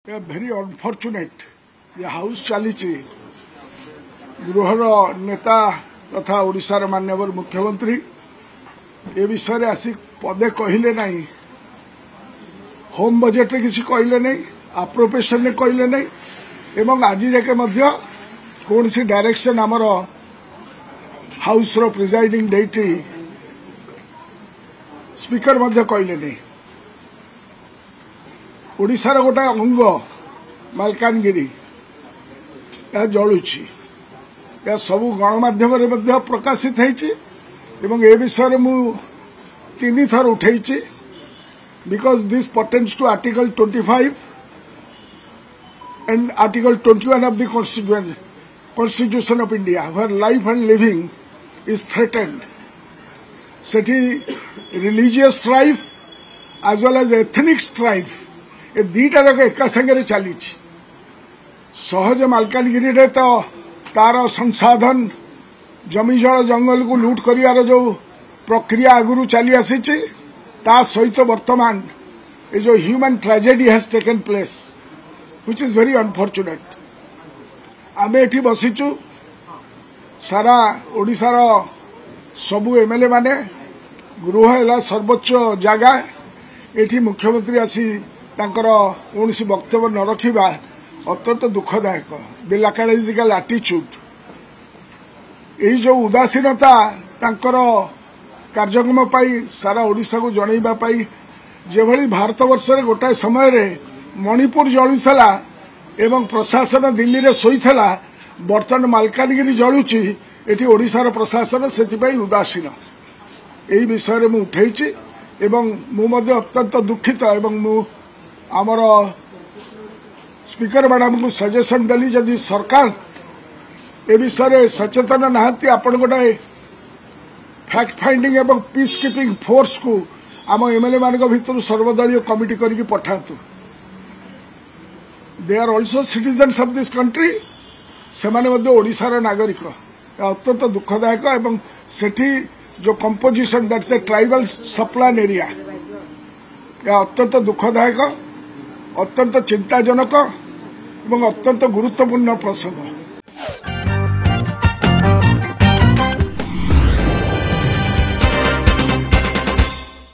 very unfortunate ये house चली गृहर नेता तथा ओडिशार माननीय मुख्यमंत्री ए विषय आसी पदे कहले नहीं होम बजेट रे किसी कहले नहीं अप्रोप्रिएशन ने कहले नहीं एवं आज जाके कौन सी डायरेक्शन आमर हाउस रो प्रिजाइडिंग डेटी स्पीकर कहले नहीं ओडिशार गोटे अंग मालकानगिरी यह जलुची यह सबू गणमाध्यम प्रकाशित है विषय मु तीन थर उठे because this pertains to article 25 and article 21 of the constitution of India where life and living is threatened. Sethi religious strife as well as ethnic strife ए दीटा जाक एका संगे चली सहज मालकानगिरी रे तो तार संसाधन जमी जल जंगल को लूट कर जो प्रक्रिया आगुरी चली आसी सहित वर्तमान ये जो human tragedy has taken place which is very unfortunate. आमे एठी बसीचु सारा ओडिशार सबु एमएलए माने गृह है सर्वोच्च जगह एठी मुख्यमंत्री आसी तांकर कौन वक्तव्य न रखा अत्यंत दुखदायक द लैकडाइजिकल एटीट्यूड यही जो उदासीनता तांकर कार्यक्रम पाई सारा ओडिशा को जनइबा पाई जेभली भारत वर्ष रे गोटाए समय रे मणिपुर जलुला एवं प्रशासन दिल्ली रे सोईथला बर्तमान मालकानगिरी जलुची एठी ओडिशार प्रशासन सेथिपाई उदासीन एही विषय मु उठेछि एवं मु मध्ये अत्यंत दुखित एवं मु आमर स्पीकर मैडम को सजेशन देली जदि सरकार ए विषय सचेतन नहांती आपण गोटे फैक्ट फाइंडिंग एवं पीस कीपिंग फोर्स को आम एमएलए मान भीतर सर्वदलीय कमिटी करके पठातु they are also citizens of this country से ओडिशार नागरिक अत्यंत दुखदायक एवं सेठी जो composition that's a tribal subplan area अत्यंत दुखदायक अत्यंत चिंताजनक एवं अत्यंत गुरुत्वपूर्ण प्रसंग।